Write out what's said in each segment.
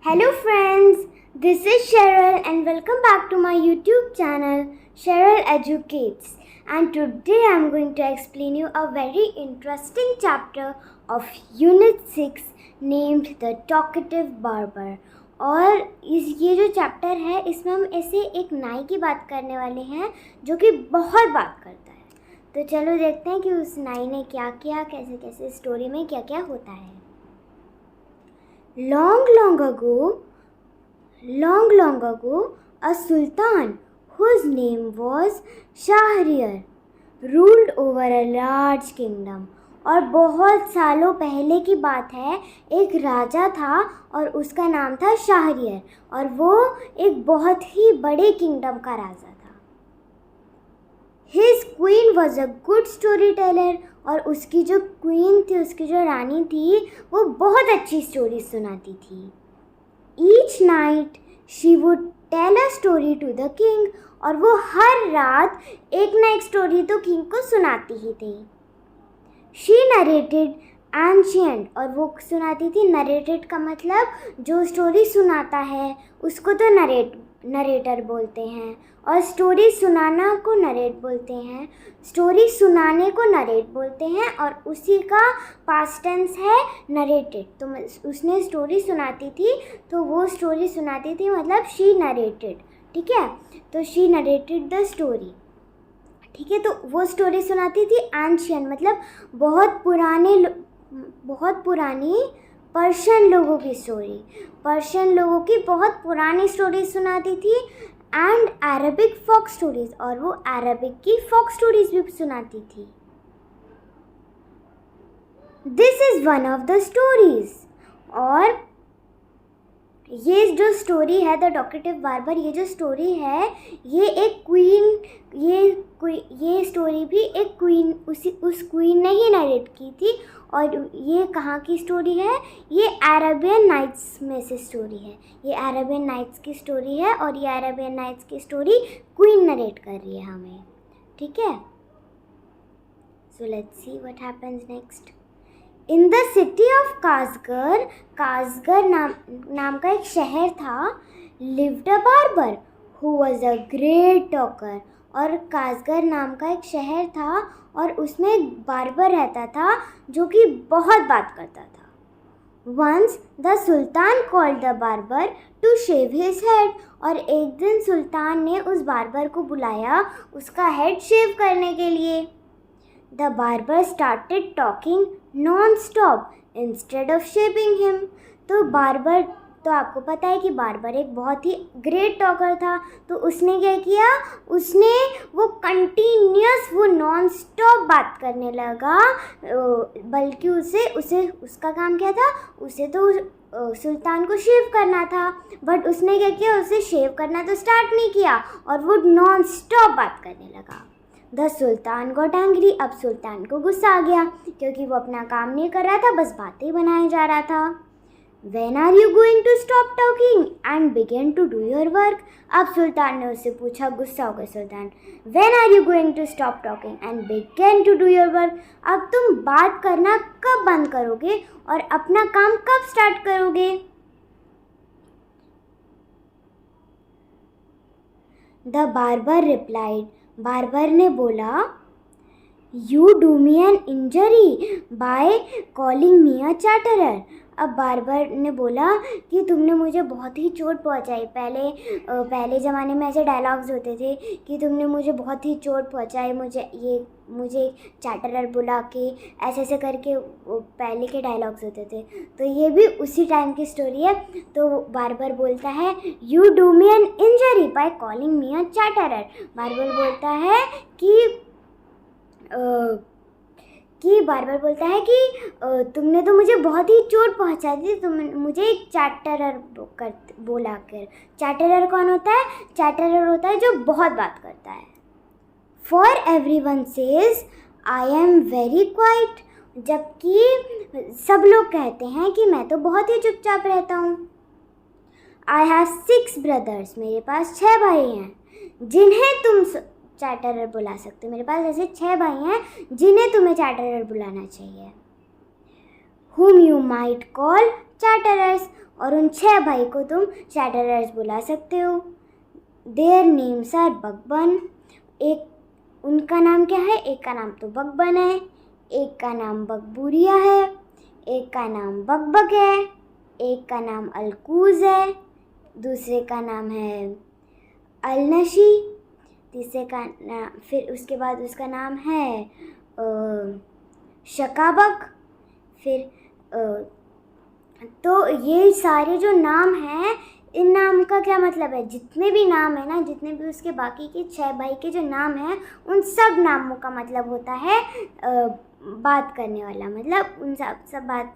Hello friends, this is Cheryl and welcome back to my YouTube channel Cheryl Educates, and today I am going to explain you a very interesting chapter of Unit 6 named The Talkative Barber. और ये जो chapter है इसमें हम ऐसे एक नाई की बात करने वाले हैं जो कि बहुत बात करता है। तो चलो देखते हैं कि उस नाई ने क्या किया, कैसे कैसे स्टोरी में क्या क्या होता है। Long, long ago, a sultan whose name was Shahryar ruled over a large kingdom. और बहुत सालों पहले की बात है, एक राजा था और उसका नाम था शाहरियर और वो एक बहुत ही बड़े किंगडम का राजा था। His queen was a good storyteller और उसकी जो क्वीन थी, उसकी जो रानी थी, वो बहुत अच्छी स्टोरी सुनाती थी। Each night she would tell a story to the king और वो हर रात एक ना एक स्टोरी तो किंग को सुनाती ही थी। She narrated ancient और वो सुनाती थी, नरेटेड का मतलब जो स्टोरी सुनाता है उसको तो नरेटर बोलते हैं और स्टोरी सुनाना को नरेट बोलते हैं, स्टोरी सुनाने को नरेट बोलते हैं और उसी का पास्ट टेंस है नरेटेड। तो उसने स्टोरी सुनाती थी, तो वो स्टोरी सुनाती थी मतलब शी नरेटेड, ठीक है। तो शी नरेटेड द स्टोरी, ठीक है। तो वो स्टोरी सुनाती थी एंशियंट मतलब बहुत पुरानी पर्शियन लोगों की स्टोरी, पर्शियन लोगों की बहुत पुरानी स्टोरी सुनाती थी एंड अरबिक फोक स्टोरीज और वो अरबिक की फोक स्टोरीज भी सुनाती थी। This is one of the stories और ये जो स्टोरी है द टॉकेटिव बार्बर, ये जो स्टोरी है ये एक क्वीन, ये स्टोरी भी एक क्वीन उस क्वीन ने ही नरेट की थी। और ये कहाँ की स्टोरी है? ये अरेबियन नाइट्स में से स्टोरी है, ये अरेबियन नाइट्स की स्टोरी है और ये अरेबियन नाइट्स की स्टोरी क्वीन नरेट कर रही है हमें, ठीक है। So let's see what happens next. In the city of Kashgar नाम का एक शहर था, lived a barber who was a great talker. और कासगर नाम का एक शहर था और उसमें एक बार्बर रहता था जो कि बहुत बात करता था। Once the sultan called the barber to shave his head और एक दिन सुल्तान ने उस बार्बर को बुलाया उसका हेड शेव करने के लिए। The barber started talking non-stop instead of shaving him. तो आपको पता है कि बार्बर एक बहुत ही ग्रेट टॉकर था, तो उसने क्या किया, उसने वो कंटिन्यूस वो नॉन स्टॉप बात करने लगा, बल्कि उसका काम क्या था, उसे तो सुल्तान को शेव करना था, बट उसने क्या किया, उसे शेव करना तो स्टार्ट नहीं किया और वो नॉन स्टॉप बात करने लगा। द सुल्तान गॉट एंग्री, अब सुल्तान को गुस्सा आ गया क्योंकि वो अपना काम नहीं कर रहा था, बस बातें बनाए जा रहा था। When are you going to stop talking and begin to do your work? अब सुल्तान ने उससे पूछा, गुस्सा हो गया सुल्तान, When are you going to stop talking and begin to do your work? अब तुम बात करना कब बंद करोगे और अपना काम कब स्टार्ट करोगे? The barber replied, बार्बर ने बोला, You do me an injury by calling me a chatterer. अब बार्बर ने बोला कि तुमने मुझे बहुत ही चोट पहुंचाई। पहले ज़माने में ऐसे डायलॉग्स होते थे कि तुमने मुझे बहुत ही चोट पहुंचाई, मुझे चैटरर बुला के ऐसे करके पहले के डायलॉग्स होते थे। तो ये भी उसी टाइम की स्टोरी है। तो बार्बर बोलता है, you do me an injury by calling me a chatterer. Barber बोलता है तुमने तो मुझे बहुत ही चोट पहुंचा दी, तुमने मुझे एक चैटरर बोला कर। चैटरर कौन होता है? चैटरर होता है जो बहुत बात करता है। For everyone says I am very quite, जबकि सब लोग कहते हैं कि मैं तो बहुत ही चुपचाप रहता हूँ। आई हैव 6 ब्रदर्स, मेरे पास 6 भाई हैं जिन्हें तुम चैटरर बुला सकते हो। मेरे पास ऐसे 6 भाई हैं जिन्हें तुम्हें चैटरर बुलाना चाहिए। whom you might call chatterers, और उन 6 भाई को तुम चैटरर्स बुला सकते हो। देयर नेम्स आर बकबन, एक उनका नाम क्या है, एक का नाम तो बकबन है, एक का नाम बकबूरिया है, एक का नाम बकबक है, एक का नाम अलकूज है, दूसरे का नाम है अलनशी, तीसरे का नाम, फिर उसके बाद उसका नाम है शकाबक। फिर तो ये सारे जो नाम हैं, इन नाम का क्या मतलब है, जितने भी नाम है ना, जितने भी उसके बाकी के 6 भाई के जो नाम हैं, उन सब नामों का मतलब होता है बात करने वाला, मतलब उन सब बात,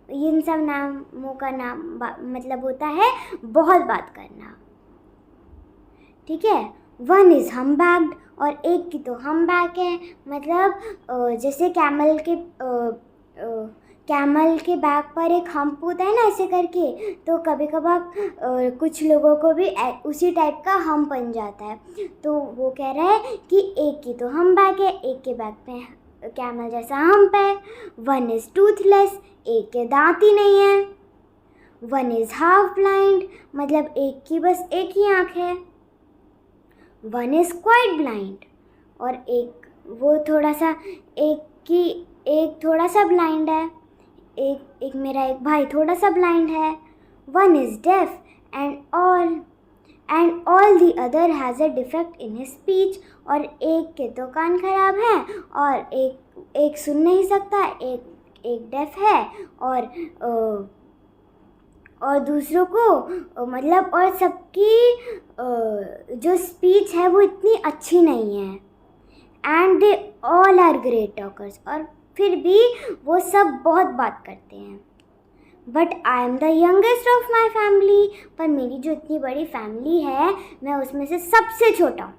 इन सब नामों का मतलब होता है बहुत बात करना। ठीक है। वन इज़ हम्बैक्ड, और एक की तो हम्बैक है, मतलब जैसे कैमल के बैक पर एक हम्प होता है ना ऐसे करके, तो कभी कभार कुछ लोगों को भी उसी टाइप का हम्प बन जाता है। तो वो कह रहा है कि एक की तो हम्बैक है, एक के बैक पे कैमल जैसा हम्प है। वन इज़ टूथलेस, एक के दांत ही नहीं है। वन इज़ हाफ ब्लाइंड, मतलब एक की बस एक ही आँख है। वन इज़ क्वाइट ब्लाइंड, और एक थोड़ा सा ब्लाइंड है, एक मेरा एक भाई थोड़ा सा ब्लाइंड है। One is deaf and all the other has a defect in his speech, और एक के तो कान खराब हैं, और एक सुन नहीं सकता, एक डेफ है, और दूसरों को मतलब, और सबकी जो स्पीच है वो इतनी अच्छी नहीं है। And they all are great talkers, और फिर भी वो सब बहुत बात करते हैं। But I am the youngest of my family, पर मेरी जो इतनी बड़ी फैमिली है, मैं उसमें से सबसे छोटा हूँ।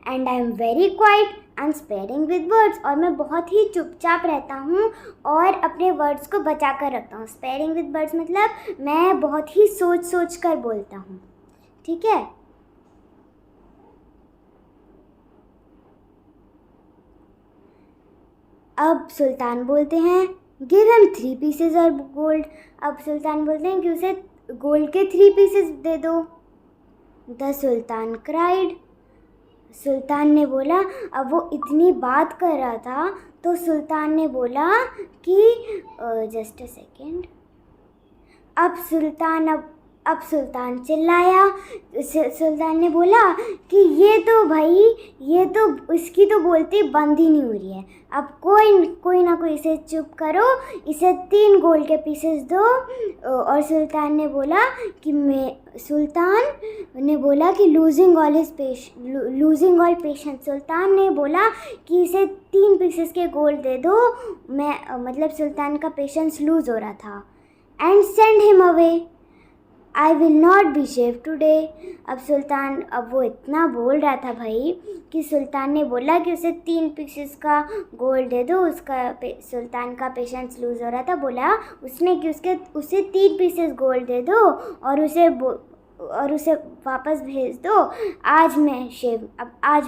And I am very quiet and sparing with words, और मैं बहुत ही चुपचाप रहता हूँ और अपने वर्ड्स को बचा कर रखता हूँ। स्पेयरिंग विद वर्ड्स मतलब मैं बहुत ही सोच कर बोलता हूँ। ठीक है। अब सुल्तान बोलते हैं give him 3 pieces of gold. अब सुल्तान बोलते हैं कि उसे गोल्ड के 3 पीसेस दे दो। द सुल्तान क्राइड, सुल्तान ने बोला, अब वो इतनी बात कर रहा था तो सुल्तान ने बोला कि जस्ट अ सेकेंड। अब सुल्तान चिल्लाया। सुल्तान ने बोला कि ये तो इसकी तो बोलती बंद ही नहीं हो रही है। अब कोई ना कोई इसे चुप करो, इसे 3 गोल्ड के पीसेस दो। और सुल्तान ने बोला कि लूजिंग ऑल पेशेंस, सुल्तान ने बोला कि इसे 3 पीसेस के गोल्ड दे दो। मतलब सुल्तान का पेशेंस लूज हो रहा था। And send him away, I will not be shave today. अब वो इतना बोल रहा था भाई कि सुल्तान ने बोला कि उसे 3 पीसेस का गोल्ड दे दो। सुल्तान का पेशेंस लूज हो रहा था, बोला उसने कि उसे 3 पीसेस गोल्ड दे दो और उसे वापस भेज दो। आज मैं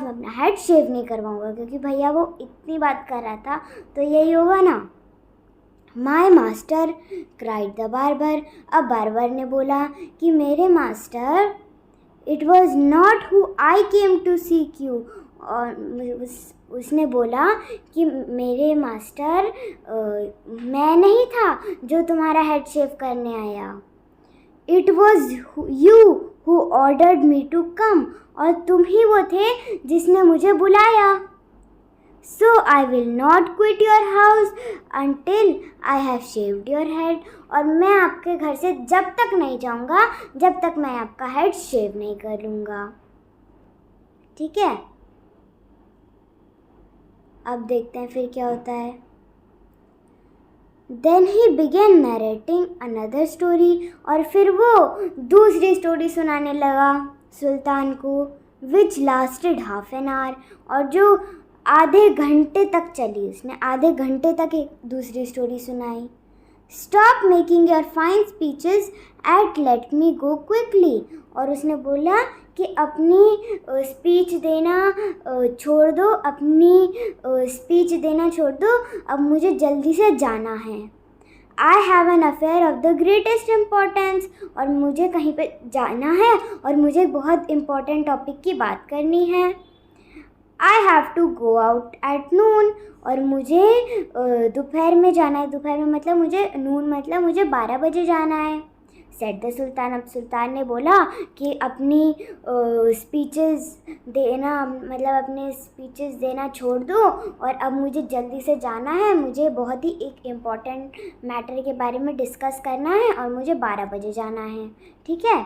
अपना हेड शेव नहीं करवाऊँगा, क्योंकि भैया वो इतनी बात कर रहा था तो यही होगा ना। My master cried the barber, अब बार्बर ने बोला कि मेरे master, it was not who I came to seek you. और उसने बोला कि मेरे मास्टर, मैं नहीं था जो तुम्हारा हेड शेव करने आया। It was you who ordered me to come, और तुम ही वो थे जिसने मुझे बुलाया। So I will not quit your house until I have shaved your head, और मैं आपके घर से जब तक नहीं जाऊंगा जब तक मैं आपका हेड शेव नहीं कर लूँगा। ठीक है। अब देखते हैं फिर क्या होता है। Then he began narrating another story, और फिर वो दूसरी स्टोरी सुनाने लगा सुल्तान को, which lasted half an hour, और जो आधे घंटे तक चली। उसने आधे घंटे तक एक दूसरी स्टोरी सुनाई। Stop making your fine speeches at let me go quickly, और उसने बोला कि अपनी स्पीच देना छोड़ दो, अब मुझे जल्दी से जाना है। I have an affair of the greatest importance, और मुझे कहीं पे जाना है और मुझे बहुत इम्पोर्टेंट टॉपिक की बात करनी है। I have to go out at noon, और मुझे दोपहर में जाना है। दोपहर में मतलब मुझे नून मतलब मुझे 12 बजे जाना है। सेट द सुल्तान, अब सुल्तान ने बोला कि अपनी स्पीचेस देना मतलब अपने स्पीचेस देना छोड़ दो और अब मुझे जल्दी से जाना है। मुझे बहुत ही एक इम्पॉर्टेंट मैटर के बारे में डिस्कस करना है और मुझे 12 बजे जाना है, ठीक है।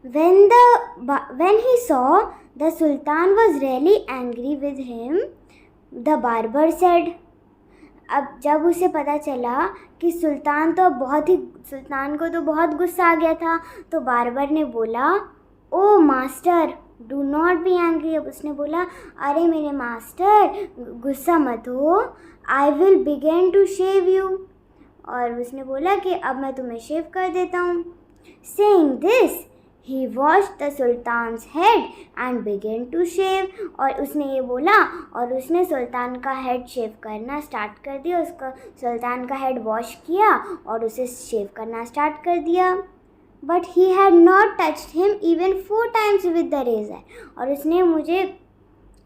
When he saw the Sultan was really angry with him, the barber said, अब जब उसे पता चला कि सुल्तान को तो बहुत गुस्सा आ गया था, तो बार्बर ने बोला, oh master do not be angry. अब उसने बोला, अरे मेरे मास्टर गुस्सा मत हो, I will begin to shave you. और उसने बोला कि अब मैं तुम्हें शेव कर देता हूँ। Saying this he washed the sultan's head and began to shave, और उसने ये बोला और उसने सुल्तान का हेड शेव करना स्टार्ट कर दिया। उसका सुल्तान का हेड वॉश किया और उसे शेव करना स्टार्ट कर दिया। But he had not touched him even 4 times with the razor, और उसने मुझे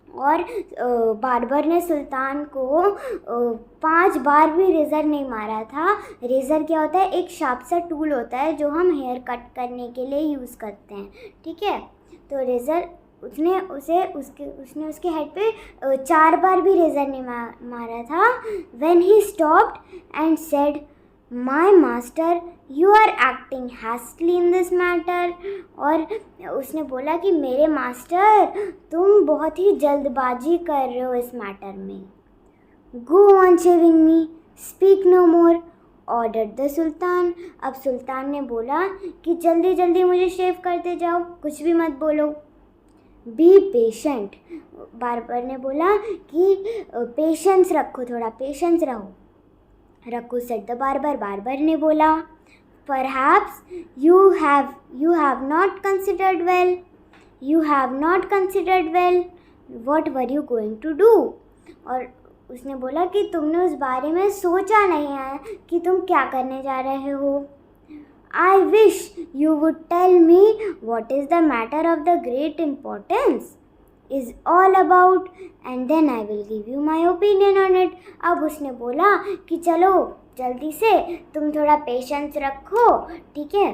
और बार्बर ने सुल्तान को 5 बार भी रेज़र नहीं मारा था। रेज़र क्या होता है? एक शार्प सा टूल होता है जो हम हेयर कट करने के लिए यूज़ करते हैं, ठीक है। तो रेज़र उसने उसके हेड पे 4 बार भी रेज़र नहीं मारा था। When he stopped and said, my master you are acting hastily in this matter, और उसने बोला कि मेरे मास्टर तुम बहुत ही जल्दबाजी कर रहे हो इस मैटर में। Go on shaving me, speak no more, order the sultan. अब सुल्तान ने बोला कि जल्दी जल्दी मुझे शेव करते जाओ, कुछ भी मत बोलो। बी पेशेंट, बार्बर ने बोला कि पेशेंस रखो, थोड़ा पेशेंस रखो, सेट द बार्बर। बार्बर ने बोला, perhaps you have not considered well, what were you going to do? और उसने बोला कि तुमने उस बारे में सोचा नहीं है कि तुम क्या करने जा रहे हो। I wish you would tell me what is the matter of the great importance is all about, and then I will give you my opinion on it. अब उसने बोला कि चलो जल्दी से तुम थोड़ा पेशेंस रखो, ठीक है,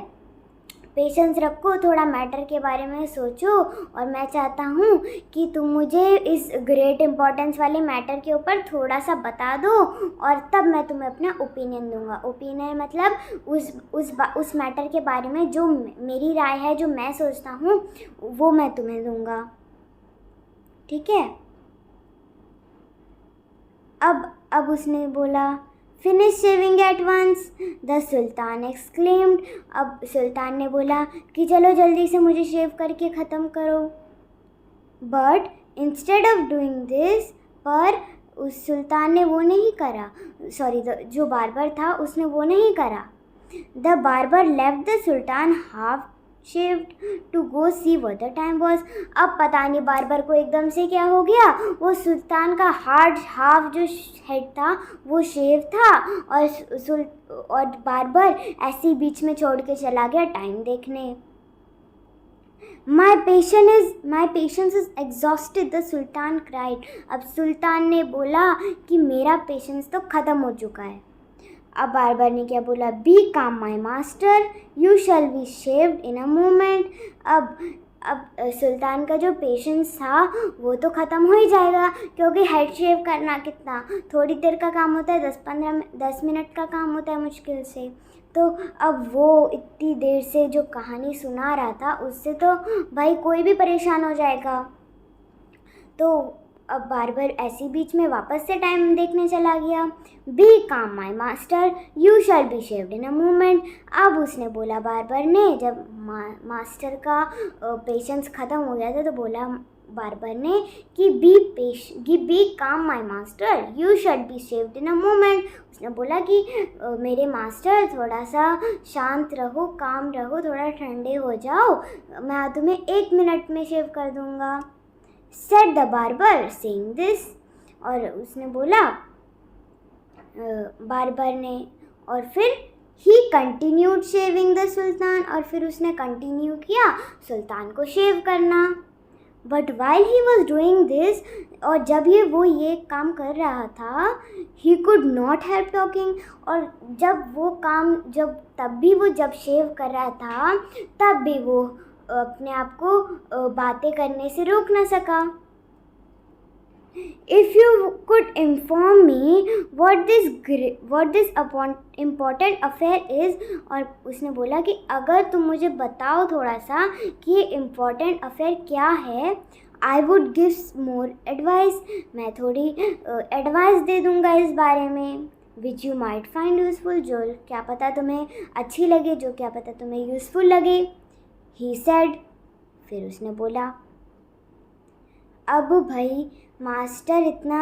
पेशेंस रखो, थोड़ा मैटर के बारे में सोचो, और मैं चाहता हूँ कि तुम मुझे इस ग्रेट इम्पोर्टेंस वाले मैटर के ऊपर थोड़ा सा बता दो और तब मैं तुम्हें अपना ओपिनियन दूंगा। ओपिनियन मतलब उस मैटर के बारे में जो मेरी राय है, जो मैं सोचता हूँ वो मैं तुम्हें दूंगा, ठीक है। अब उसने बोला, finish shaving at once, the sultan exclaimed. अब सुल्तान ने बोला कि चलो जल्दी से मुझे शेव करके ख़त्म करो। But instead of doing this, पर उस सुल्तान ने वो नहीं करा, जो बार्बर था उसने वो नहीं करा। The barber left the sultan half shaved to go see what the time was। अब पता नहीं बार्बर को एकदम से क्या हो गया, वो सुल्तान का हाफ जो हेड था वो शेव था, और बार्बर ऐसे ही बीच में छोड़ के चला गया टाइम देखने। My patience is exhausted, the Sultan cried। अब सुल्तान ने बोला कि मेरा पेशेंस तो ख़त्म हो चुका है। अब बार्बर ने क्या बोला, बी काम माई master, you shall be shaved in a moment. अब सुल्तान का जो पेशेंस था वो तो ख़त्म हो ही जाएगा, क्योंकि हेड शेव करना कितना थोड़ी देर का काम होता है, 10 मिनट का काम होता है मुश्किल से। तो अब वो इतनी देर से जो कहानी सुना रहा था उससे तो भाई कोई भी परेशान हो जाएगा। तो अब बार्बर ऐसी बीच में वापस से टाइम देखने चला गया। बी काम माई master, you shall be shaved in a moment. अब उसने बोला बार्बर ने, जब मास्टर का पेशेंस ख़त्म हो गया था तो बोला बार्बर ने कि बी काम माई master, you shall be shaved in a moment. उसने बोला कि मेरे मास्टर थोड़ा सा शांत रहो, काम रहो, थोड़ा ठंडे हो जाओ, मैं तुम्हें 1 मिनट में शेव कर दूँगा। Said the barber, saying this, और उसने बोला बार्बर ने, और फिर ही कंटिन्यूड शेविंग द सुल्तान, और फिर उसने कंटिन्यू किया सुल्तान को शेव करना। But while he was doing this, और जब ये काम कर रहा था, he could not help talking, और तब भी वो जब शेव कर रहा था तब भी वो अपने आप को बातें करने से रोक ना सका। If you could inform me what this important affair is, और उसने बोला कि अगर तुम मुझे बताओ थोड़ा सा कि ये important affair क्या है, I would give more advice, मैं थोड़ी एडवाइस दे दूँगा इस बारे में, which you might find useful, जो क्या पता तुम्हें अच्छी लगे, जो क्या पता तुम्हें यूज़फुल लगे, he said, फिर उसने बोला। अब भाई मास्टर इतना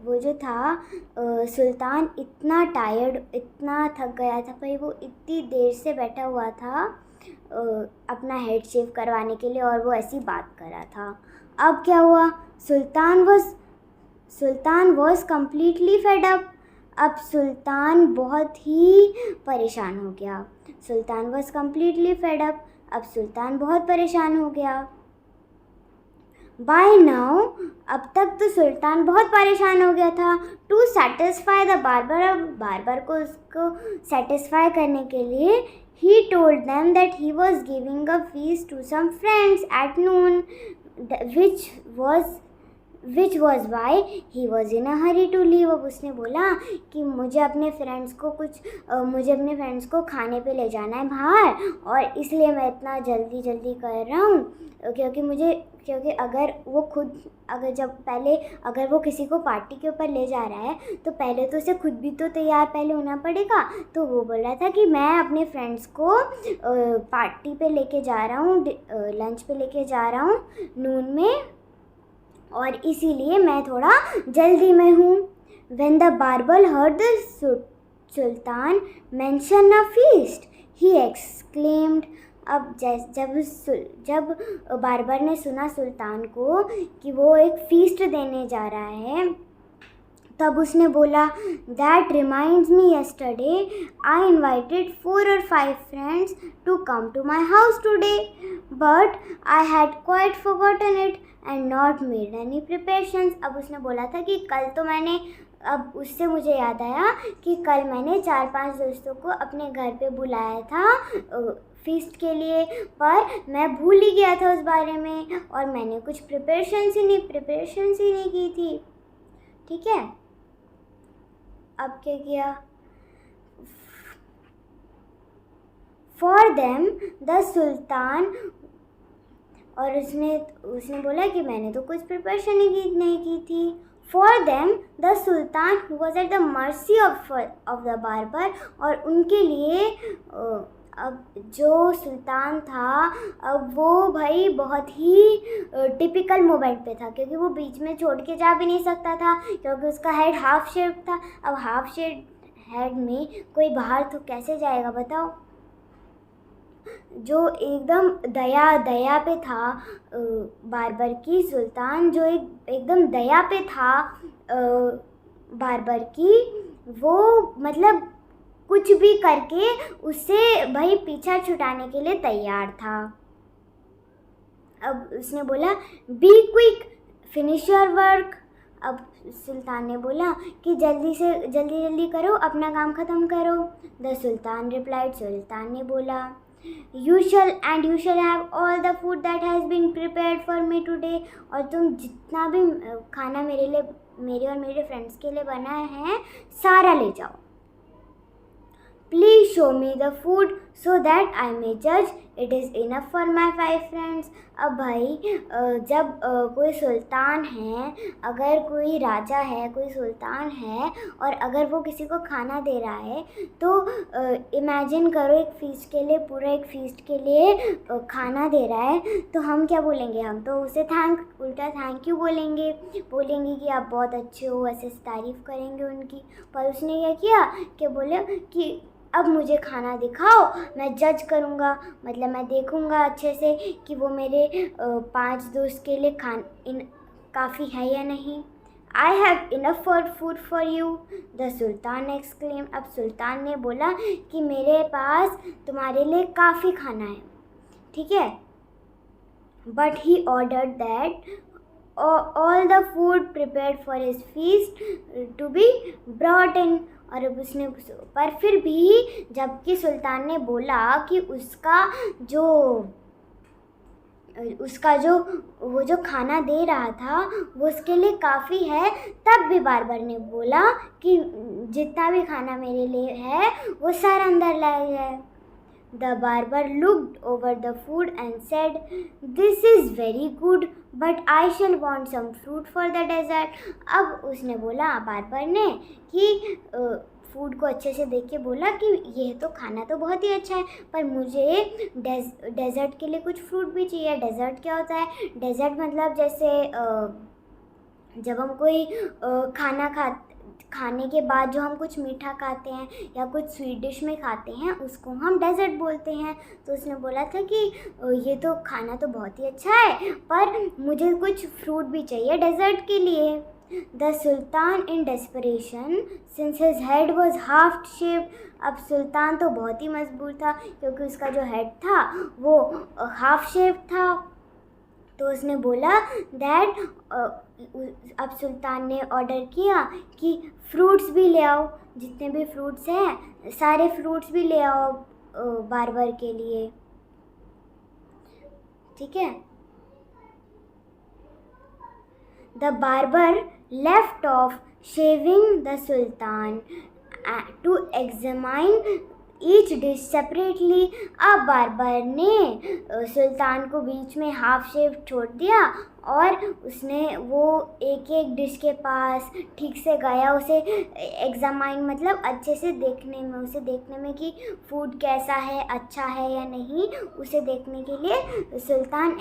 वो जो था सुल्तान इतना टायर्ड, इतना थक गया था भाई, वो इतनी देर से बैठा हुआ था अपना हेड शेव करवाने के लिए, और वो ऐसी बात कर रहा था। अब क्या हुआ, सुल्तान वॉज कम्प्लीटली फेड अप। अब सुल्तान बहुत ही परेशान हो गया। सुल्तान वॉज कम्प्लीटली फेड अप, अब सुल्तान बहुत परेशान हो गया। बाय नाउ, अब तक तो सुल्तान बहुत परेशान हो गया था। टू सेटिस्फाई द बार्बर, अब बार्बर को उसको सेटिस्फाई करने के लिए ही told them that he was giving a feast to some friends at noon, which was why he was in a hurry to leave. अब उसने बोला कि मुझे अपने फ्रेंड्स को खाने पे ले जाना है बाहर, और इसलिए मैं इतना जल्दी कर रहा हूँ, क्योंकि अगर वो किसी को पार्टी के ऊपर ले जा रहा है तो पहले तो उसे खुद भी तो तैयार पहले होना पड़ेगा। तो वो बोल रहा था कि मैं अपने फ्रेंड्स को पार्टी पे लेके जा रहा हूँ, लंच पे लेके जा रहा हूँ नून में, और इसीलिए मैं थोड़ा जल्दी में हूँ। When the barber heard the sultan mention a feast, he exclaimed, अब जब बार्बर ने सुना सुल्तान को कि वो एक फीस्ट देने जा रहा है, तब उसने बोला, that reminds me yesterday I invited 4 or 5 friends to come to my house today, but I had quite forgotten it and not made any preparations। अब उसने बोला था कि अब उससे मुझे याद आया कि कल मैंने 4-5 दोस्तों को अपने घर पे बुलाया था फीस्ट के लिए, पर मैं भूल ही गया था उस बारे में, और मैंने कुछ प्रिपरेशंस ही नहीं की थी। ठीक है, अब क्या किया, फॉर देम द सुल्तान, और उसने बोला कि मैंने तो कुछ प्रिपरेशन नहीं की थी। For them the sultan who was at the mercy of the barber, और उनके लिए अब जो सुल्तान था, अब वो भाई बहुत ही टिपिकल मोमेंट पे था, क्योंकि वो बीच में छोड़ के जा भी नहीं सकता था, क्योंकि उसका हेड हाफ शेप था। अब हाफ शेप हेड में कोई बाहर तो कैसे जाएगा बताओ। जो एकदम दया पे था बार्बर की, सुल्तान जो एकदम दया पे था बार्बर की, वो मतलब कुछ भी करके उससे भाई पीछा छुटाने के लिए तैयार था। अब उसने बोला, be quick, finish your work. अब सुल्तान ने बोला कि जल्दी करो, अपना काम ख़त्म करो। द सुल्तान रिप्लाइड, सुल्तान ने बोला, you shall have all the food that has been prepared for me today, और तुम जितना भी खाना मेरे और मेरे फ्रेंड्स के लिए बना है सारा ले जाओ। Please show me the food so that I may judge it is enough for my 5 friends। अब भाई जब कोई सुल्तान है, अगर कोई राजा है, कोई सुल्तान है, और अगर वो किसी को खाना दे रहा है, तो इमेजिन करो पूरा एक फीस्ट के लिए खाना दे रहा है, तो हम क्या बोलेंगे, हम तो उसे उल्टा थैंक यू बोलेंगे कि आप बहुत अच्छे हो, ऐसे तारीफ़ करेंगे उनकी। पर उसने क्या किया कि बोले कि अब मुझे खाना दिखाओ, मैं जज करूँगा, मतलब मैं देखूँगा अच्छे से कि वो मेरे 5 दोस्त के लिए काफ़ी है या नहीं। I have enough for food for you, the Sultan exclaimed. अब सुल्तान ने बोला कि मेरे पास तुम्हारे लिए काफ़ी खाना है, ठीक है. But he ordered that all the food prepared for his feast to be brought in. और अब उसने, पर फिर भी जबकि सुल्तान ने बोला कि वो जो खाना दे रहा था वो उसके लिए काफ़ी है, तब भी बार्बर ने बोला कि जितना भी खाना मेरे लिए है वो सारा अंदर लाया जाए. The barber looked over the food and said, "This is very good, but I shall want some fruit for the dessert." अब उसने बोला, बार्बर ने, कि फूड को अच्छे से देख के बोला कि ये तो खाना तो बहुत ही अच्छा है, पर मुझे डेजर्ट के लिए कुछ फ्रूट भी चाहिए. डेजर्ट क्या होता है? डेजर्ट मतलब जैसे जब हम कोई खाने के बाद जो हम कुछ मीठा खाते हैं या कुछ स्वीट डिश में खाते हैं उसको हम डेजर्ट बोलते हैं. तो उसने बोला था कि ये तो खाना तो बहुत ही अच्छा है, पर मुझे कुछ फ्रूट भी चाहिए डेजर्ट के लिए. The sultan in desperation since his head was half shaped. अब सुल्तान तो बहुत ही मजबूर था क्योंकि उसका जो हेड था वो हाफ शेप था. तो उसने बोला दैट अब सुल्तान ने ऑर्डर किया कि फ्रूट्स भी ले आओ, जितने भी फ्रूट्स हैं सारे फ्रूट्स भी ले आओ बार्बर के लिए, ठीक है. The barber left off shaving the sultan to examine each dish separately. अब बार्बर ने सुल्तान को बीच में हाफ शेप छोड़ दिया और उसने वो एक एक डिश के पास ठीक से गया, उसे एग्जामाइन मतलब अच्छे से देखने में कि फूड कैसा है, अच्छा है या नहीं, उसे देखने के लिए सुल्तान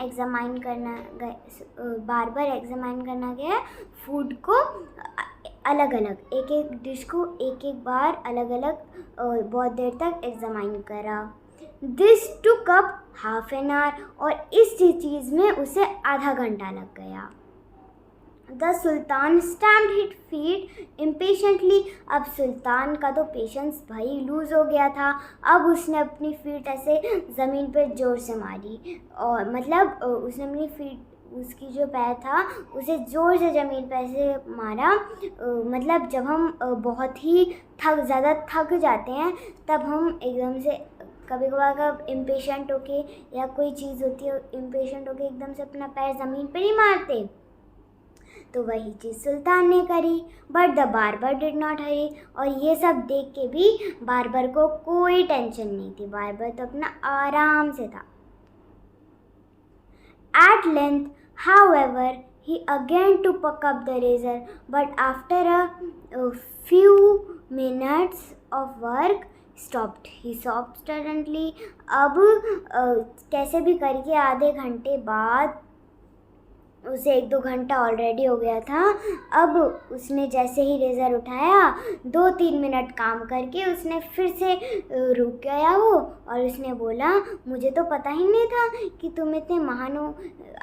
बार्बर एग्जामाइन करना गया फूड को अलग अलग, एक एक डिश को एक एक बार अलग अलग बहुत देर तक एग्जामाइन करा. This took up half an hour. और इस चीज़ में उसे आधा घंटा लग गया. The sultan stamped his feet impatiently. अब सुल्तान का तो पेशेंस भाई लूज़ हो गया था. अब उसने अपनी फीट ऐसे ज़मीन पे ज़ोर से मारी, और मतलब उसने अपनी फीट, उसकी जो पैर था उसे ज़ोर से ज़मीन पर ऐसे मारा. मतलब जब हम बहुत ही ज़्यादा थक जाते हैं तब हम एकदम से कभी कभार इम्पेशेंट होके या कोई चीज़ होती है इम्पेशेंट होके एकदम से अपना पैर ज़मीन पर नहीं मारते, तो वही चीज़ सुल्तान ने करी. But the barber did not हरी. और ये सब देख के भी बार्बर को कोई टेंशन नहीं थी, बार्बर तो अपना आराम से था. At length, however, he again to pick up the razor, but after a few minutes of work, stopped. He stopped suddenly. अब कैसे भी करके आधे घंटे बाद, उसे 1-2 घंटा ऑलरेडी हो गया था, अब उसने जैसे ही रेज़र उठाया 2-3 मिनट काम करके उसने फिर से रुक गया वो, और उसने बोला मुझे तो पता ही नहीं था कि तुम इतने महान हो.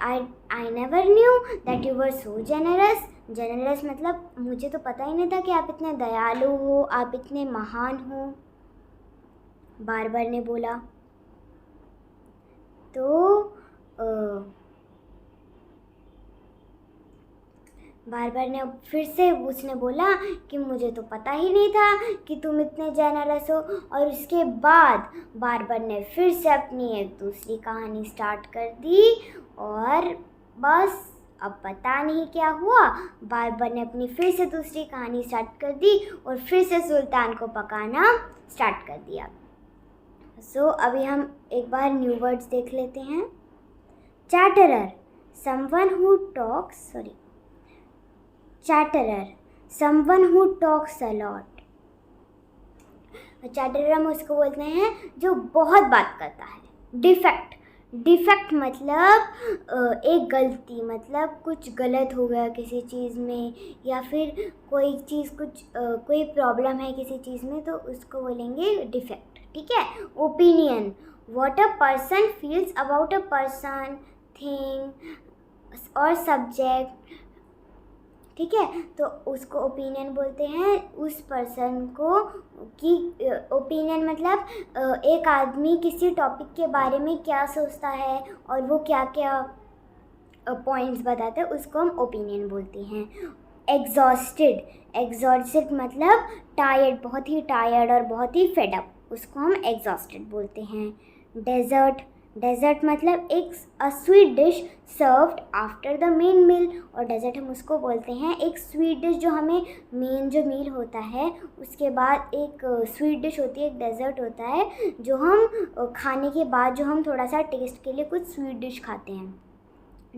I never knew that you were so generous. Generous मतलब मुझे तो पता ही नहीं था कि आप इतने दयालु हो, आप इतने महान हो, बार्बर ने बोला. तो बार्बर ने फिर से उसने बोला कि मुझे तो पता ही नहीं था कि तुम इतने जेनरस हो. और उसके बाद बार्बर ने फिर से अपनी एक दूसरी कहानी स्टार्ट कर दी. और बस अब पता नहीं क्या हुआ, बार्बर ने अपनी फिर से दूसरी कहानी स्टार्ट कर दी और फिर से सुल्तान को पकाना स्टार्ट कर दिया. अभी हम एक बार न्यू वर्ड्स देख लेते हैं. Chatterer, someone who talks, Chatterer, someone who talks a lot. Chatterer हम उसको बोलते हैं जो बहुत बात करता है. डिफेक्ट मतलब एक गलती, मतलब कुछ गलत हो गया किसी चीज़ में, या फिर कोई चीज़ कोई प्रॉब्लम है किसी चीज़ में, तो उसको बोलेंगे डिफेक्ट, ठीक है. Opinion, what a person feels about a person, thing और सब्जेक्ट, ठीक है। तो उसको ओपिनियन बोलते हैं, उस पर्सन को कि ओपिनियन मतलब एक आदमी किसी टॉपिक के बारे में क्या सोचता है और वो क्या क्या पॉइंट्स बताते हैं, उसको हम ओपिनियन बोलते हैं। एग्जॉस्टेड मतलब टायर्ड, बहुत ही टायर्ड और बहुत ही फेड अप, उसको हम एग्जॉस्टेड बोलते हैं। डेजर्ट मतलब एक sweet dish served after the main meal, और डेजर्ट हम उसको बोलते हैं एक स्वीट डिश जो हमें मेन जो मील होता है उसके बाद एक स्वीट डिश होती है, एक डेजर्ट होता है जो हम खाने के बाद जो हम थोड़ा सा टेस्ट के लिए कुछ स्वीट डिश खाते हैं,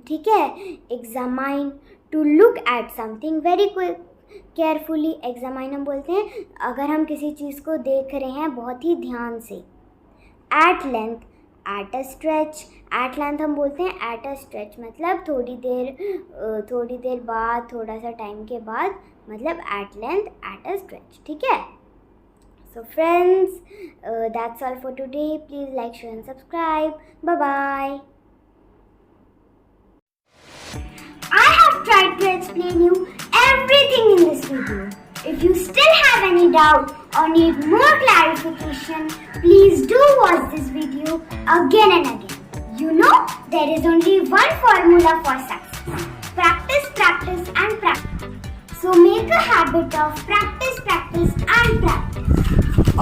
ठीक है। Examine, to look at something very carefully. Examine हम बोलते हैं अगर हम किसी चीज़ को देख रहे हैं बहुत ही ध्यान से। At length, at a stretch, at length हम बोलते हैं एट अ स्ट्रेच मतलब थोड़ी देर बाद, थोड़ा सा टाइम के बाद, मतलब at length, at a stretch, ठीक है। So friends, that's all for today. Please like, share and subscribe. Bye bye. I have tried to explain you everything in this video. If you still have any doubt or need more clarification, please do watch this video again and again. You know, there is only one formula for success. Practice, practice and practice. So make a habit of practice, practice and practice.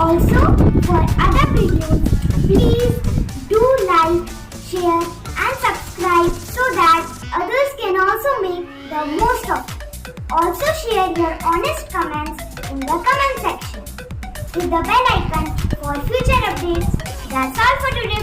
Also, for other videos, please do like, share and subscribe so that others can also make the most of it. Also share your honest comments in the comment section. Hit the bell icon for future updates. That's all for today.